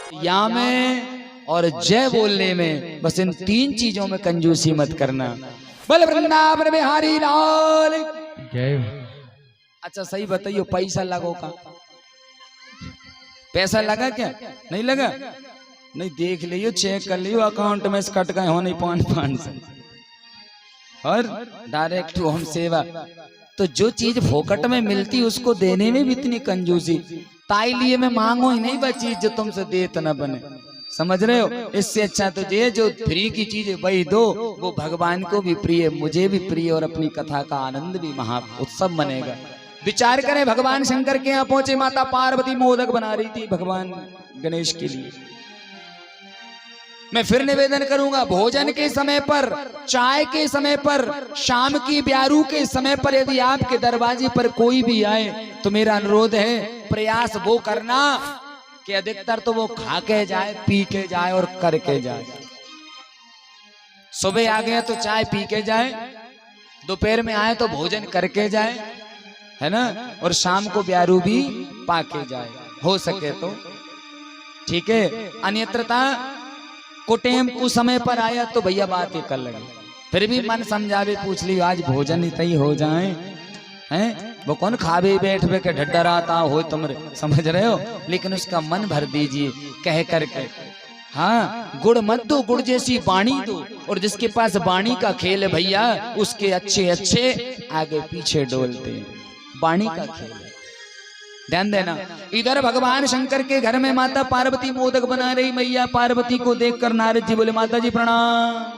या में और जय बोलने में, बस इन 3 चीजों में कंजूसी मत करना। बोल वृंदावन बिहारी लाल जय। अच्छा सही बताइयो, पैसा लगो का? पैसा लगा क्या? नहीं लगा? नहीं, देख लियो, चेक कर लियो, अकाउंट में से कट गए हो नहीं 500 और डायरेक्ट होम सेवा। तो जो चीज फोकट में मिलती उसको देने में भी इतनी कंजूसी, ताई लिए मैं मांगो ही नहीं वह चीज जो तुमसे देत न बने। समझ रहे हो? इससे अच्छा तो ये जो फ्री की चीज वही दो, वो भगवान को भी प्रिय, मुझे भी प्रिय, और अपनी कथा का आनंद भी महा उत्सव बनेगा। विचार करें, भगवान शंकर के यहाँ पहुंचे, माता पार्वती मोदक बना रही थी भगवान गणेश के लिए। मैं फिर निवेदन करूंगा, भोजन के समय पर, चाय के समय पर, शाम की ब्यारू के समय पर यदि आपके दरवाजे पर कोई भी आए तो मेरा अनुरोध है, प्रयास वो करना कि अधिकतर तो वो खा के जाए, पी के जाए और करके जाए। सुबह आ गया तो चाय पी के जाए, दोपहर में आए तो भोजन करके जाए, है ना, और शाम को ब्यारू भी पाके जाए, हो सके तो ठीक है। अन्यत्रता कुटेम कुछ समय पर आया तो भैया बात ही कर लगे, फिर भी मन समझावे, पूछ लियो आज भोजन ही तई हो जाए, हैं वो कौन खावे बैठ बे के ढड्डराता हो तुमरे, समझ रहे हो? लेकिन उसका मन भर दीजिए कह करके। हाँ, गुड़ मत दो, गुड़ जैसी वाणी दो, और जिसके पास वाणी का खेल है भैया, उसके अच्छे अच्छे आगे पीछे डोलते हैं, वाणी का खेल है, ध्यान देना। इधर भगवान शंकर के घर में माता पार्वती मोदक बना रही, मैया पार्वती को देखकर नारद जी बोले, माता जी प्रणाम।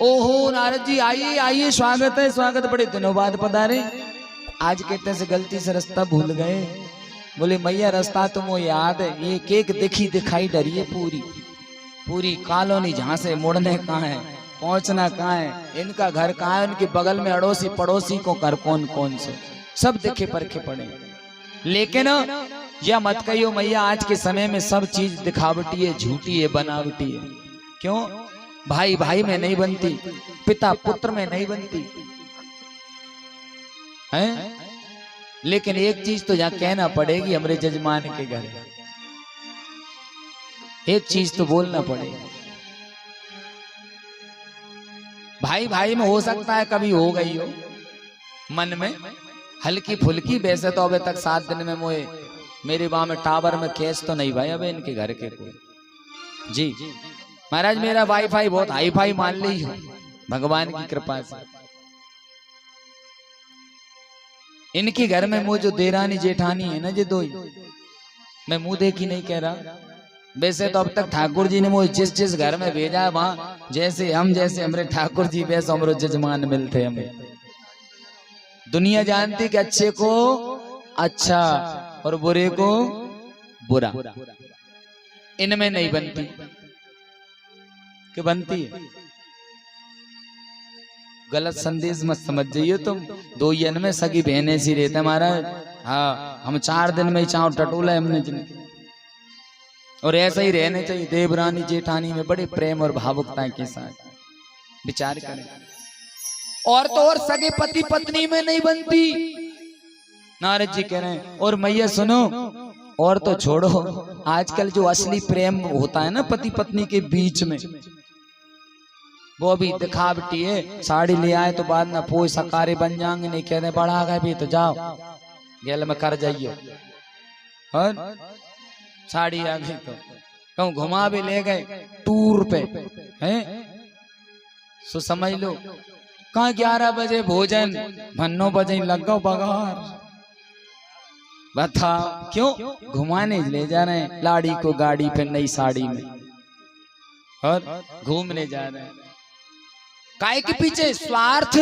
ओहो नारद जी आइए आइए, स्वागत है स्वागत, बड़े दिनों बाद पधारे, आज कहते से गलती से रास्ता भूल गए। बोले मैया रास्ता तुमको याद है, ये केक दिखी दिखाई डरी है, पूरी पूरी कॉलोनी, जहां से मुड़ने कहाँ है, पहुंचना कहाँ है, इनका घर कहाँ है, उनके बगल में अड़ोसी पड़ोसी को घर कौन कौन से, सब देखे परखे पड़े। लेकिन यह मत कहियो मैया आज के समय में सब चीज दिखावटी है, झूठी है, बनावटी है। क्यों? भाई भाई में नहीं बनती, पिता पुत्र में नहीं बनती है। लेकिन एक चीज तो यहाँ कहना पड़ेगी, हमारे जजमान के घर एक चीज तो बोलना पड़ेगा, भाई भाई में हो सकता है कभी हो गई हो मन में हल्की फुल्की, वैसे तो अबे तक 7 दिन में मोए मेरे वहां में टावर में केस तो नहीं भाई अबे इनके घर के कोई। जी महाराज, मेरा वाईफाई बहुत हाई फाई मान ली हो भगवान की कृपा से। इनके घर में वो जो देरानी जेठानी है ना, जो दो, मैं मुंह देखी नहीं कह रहा, वैसे तो अब तक ठाकुर जी ने वो जिस जिस घर में भेजा है वहां जैसे हमारे ठाकुर जी वैसे हमारे जजमान मिलते हमें। दुनिया जानती कि अच्छे को अच्छा और बुरे को बुरा, इनमें नहीं बनती कि बनती है। गलत संदेश मत समझ जाइए तुम, 2 जन में सगी बहने सी रहते महाराज। हाँ, हम 4 दिन में ही चाव टटोला हमने जिनके, और ऐसा ही रहने चाहिए। देवरानी जेठानी में बड़े प्रेम और भावुकता के साथ विचार करें। और तो और सगे पति पत्नी में नहीं बनती, नारद जी कह रहे हैं। और मैया सुनो, और तो छोड़ो, आजकल जो असली प्रेम होता है ना पति पत्नी के बीच में, वो भी दिखावटी है। साड़ी ले आए तो बाद में पोई सकारे बन जाएंगे, नहीं कहते बढ़ा गए भी तो जाओ गेल में कर जाइयो, और साड़ी आ गई तो कहूँ घुमा भी ले गए टूर पे हैं, सो समझ लो कहाँ 11 बजे भोजन, 9 बजे लग गो बगार। बताओ क्यों? घुमाने ले जा रहे हैं लाड़ी को गाड़ी पे नई साड़ी में, और घूमने जा रहे हैं। काय के पीछे? स्वार्थ।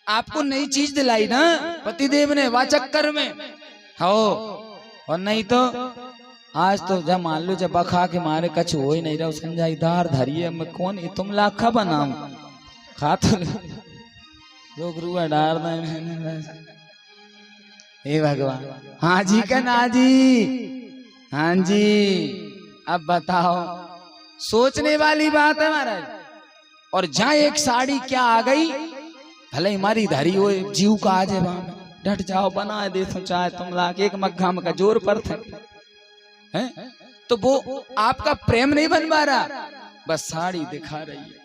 आपको नई चीज दिलाई ना पतिदेव ने, वाचक्कर में हो, और नहीं तो आज तो जब मान लो जब बखा के मारे कछ हो ही नहीं रहा, संजा इधार धरिए मैं कौन ये तुम लाखा बनाऊ खा तो लोग रुआ डार दे। हे भगवान, हाँ जी का ना जी, हाँ जी। अब बताओ, सोचने वाली बात है महाराज। और जहां एक साड़ी क्या आ गई, भले हमारी धरी हो जीव का आज है वहां, डट जाओ बना दे तो चाहे तुम लाके एक मग्घा में का जोर पर थे हैं? तो वो आपका प्रेम नहीं बनवा रहा, बस साड़ी दिखा रही है।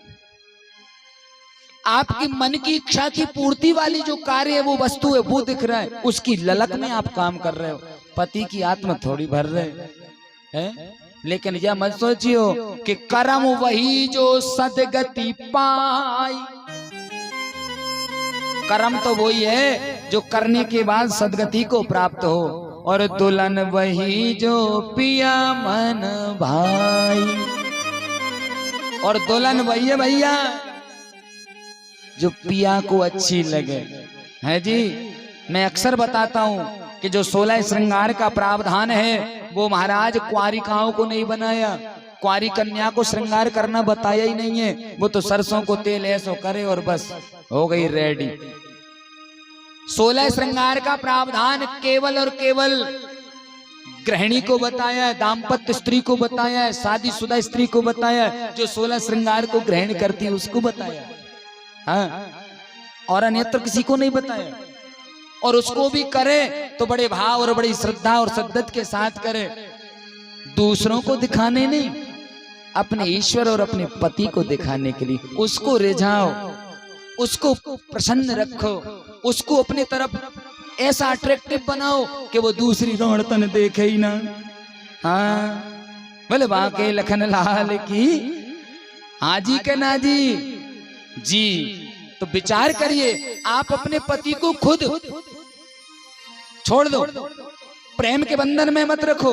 आपकी मन की इच्छा की पूर्ति वाली जो कार्य है, वो वस्तु है, वो दिख रहा है, उसकी ललक में आप काम कर रहे हो, पति की आत्मा थोड़ी भर रहे हैं। लेकिन यह मत सोचियो कि कर्म वही जो सदगति पाई। कर्म तो वही है जो करने के बाद सदगति को प्राप्त हो, और दुल्हन वही जो पिया मन भाई। और दुल्हन वही है भैया जो पिया को अच्छी लगे, है जी। मैं अक्सर बताता हूं कि जो 16 श्रृंगार का प्रावधान है वो महाराज कुंवारिकाओं को नहीं बनाया, कुंवारी कन्या को श्रृंगार करना बताया ही नहीं है। वो तो सरसों को तेल ऐसो करे और बस हो गई रेडी। 16 श्रृंगार का प्रावधान केवल और केवल गृहिणी को बताया है, दाम्पत्य स्त्री को बताया है, शादीशुदा स्त्री को बताया है, जो 16 श्रृंगार को ग्रहण करती है उसको बताया। हाँ, और अन्यत्र किसी को नहीं बताया। और उसको भी करे तो बड़े भाव और बड़ी श्रद्धा और सद्दत के साथ करे, दूसरों को दिखाने नहीं, अपने ईश्वर और अपने पति को दिखाने के लिए। उसको रिझाओ, उसको प्रसन्न रखो, उसको अपनी तरफ ऐसा अट्रैक्टिव बनाओ कि वो दूसरी रौड़तन देखे ही ना। हाँ, बोले बाके लखन लाल की हाजी के नाजी जी। तो विचार करिए, आप अपने पति को खुद छोड़ दो, प्रेम के बंधन में मत रखो।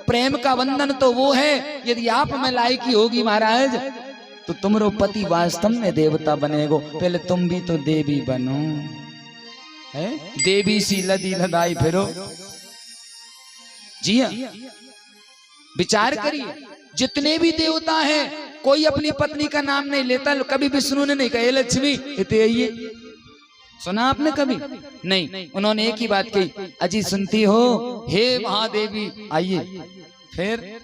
प्रेम का बंधन तो वो है यदि आप में लायकी होगी महाराज तो तुमरो पति वास्तव में देवता बनेगो। पहले तुम भी तो देवी बनो, है देवी सी लदी लदाई फिरो। जी हाँ, विचार करिए, जितने भी देवता हैं कोई अपनी पत्नी का नाम नहीं लेता। कभी विष्णु ने नहीं कहा लक्ष्मी इतने आइए, सुना आपने कभी? नहीं, उन्होंने एक ही बात कही, अजी सुनती हो, हे महादेवी आइए। फिर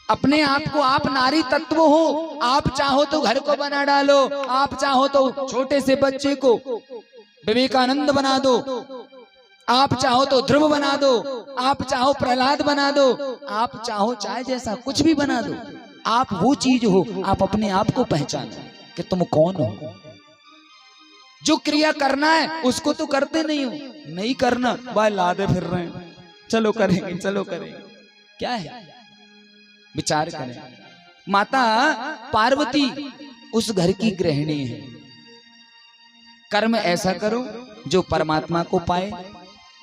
अपने आप को आप नारी तत्व हो, आप चाहो तो घर को बना डालो, आप चाहो तो छोटे से बच्चे को विवेकानंद बना दो, आप चाहो तो ध्रुव बना दो, आप चाहो प्रहलाद बना दो, आप चाहो चाहे जैसा कुछ भी बना दो। आप वो चीज हो, आप अपने आप को पहचानो कि तुम कौन हो। जो क्रिया करना है उसको तो करते नहीं हो, नहीं करना भाई लादे फिर रहे हैं, चलो करेंगे चलो करेंगे, क्या है? विचार करें। माता पार्वती उस घर की गृहिणी है। कर्म ऐसा करो जो परमात्मा को पाए।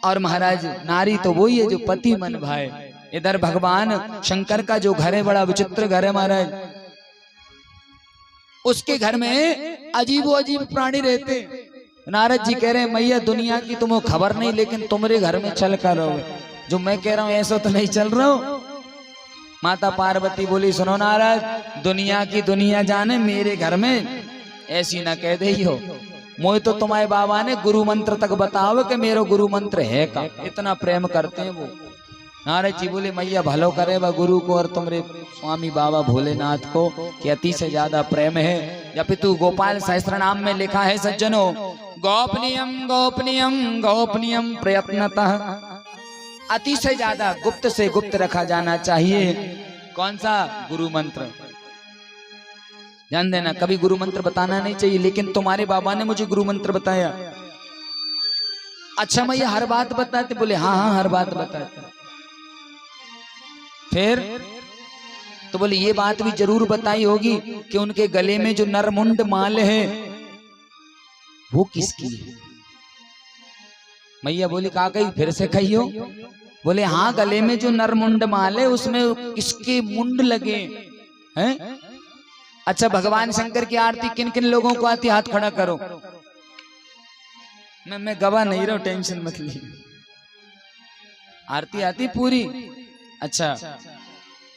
और महाराज नारी तो वही है जो पति मन भाए। इधर भगवान शंकर का जो घर है बड़ा विचित्र घर है महाराज। उसके घर में अजीबो अजीब प्राणी रहते। नारद जी कह रहे हैं मैया दुनिया की तुम्हें खबर नहीं, लेकिन तुम्हारे घर में चल कर रहो, जो मैं कह रहा हूं ऐसा तो नहीं चल रहा हूं। माता पार्वती बोली सुनो नारद, दुनिया की दुनिया जाने, मेरे घर में ऐसी ना कह दे हो। मोए तो तुम्हारे बाबा ने गुरु मंत्र तक बताओ कि मेरा गुरु मंत्र है का, इतना प्रेम करते हैं वो। नारद जी बोले मैया भलो करे वह गुरु को और तुम्हारे स्वामी बाबा भोलेनाथ को कि अति से ज्यादा प्रेम है। जब तू गोपाल सहस्त्र नाम में लिखा है सज्जनों, गोपनीयम गोपनीयम गोपनीयम प्रयत्नतः, अति से ज्यादा गुप्त से गुप्त रखा जाना चाहिए। कौन सा? गुरु मंत्र। ध्यान देना, कभी गुरु मंत्र बताना नहीं चाहिए, लेकिन तुम्हारे बाबा ने मुझे गुरु मंत्र बताया। अच्छा मैया हर बात बताते? बोले हाँ हाँ हर बात बताते। फिर तो बोले ये बात भी जरूर बताई होगी कि उनके गले में जो नरमुंड माल है वो किसकी है? मैया बोली का कही फिर से कहियो। बोले हाँ गले में जो नरमुंड माल है उसमें किसके मुंड लगे हैं? अच्छा भगवान शंकर की आरती किन किन लोगों को आती? हाथ खड़ा करो। मैं गवा नहीं रहा हूं, टेंशन मत लीजिए। आरती आती पूरी? अच्छा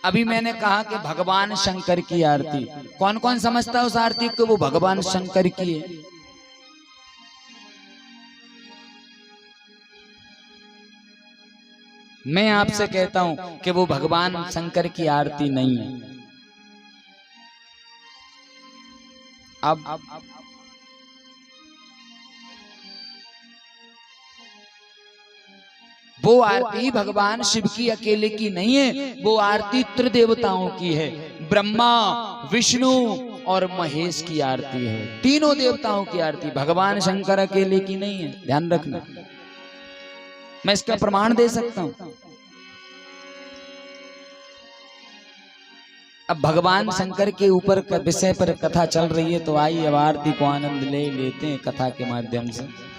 अभी मैंने कहा कि भगवान शंकर की आरती, कौन कौन समझता है उस आरती को वो भगवान शंकर की है? मैं आपसे कहता हूं कि वो भगवान शंकर की आरती नहीं है। अब वो आरती भगवान शिव की अकेले की नहीं है, वो आरती त्रिदेवताओं की है। ब्रह्मा, विष्णु और महेश की आरती है। तीनों देवताओं की आरती, भगवान शंकर अकेले की नहीं है, ध्यान रखना। मैं इसका प्रमाण दे सकता हूं। अब भगवान शंकर के ऊपर विषय पर कथा चल रही है, तो आइए अब आरती को आनंद ले लेते हैं कथा के माध्यम से।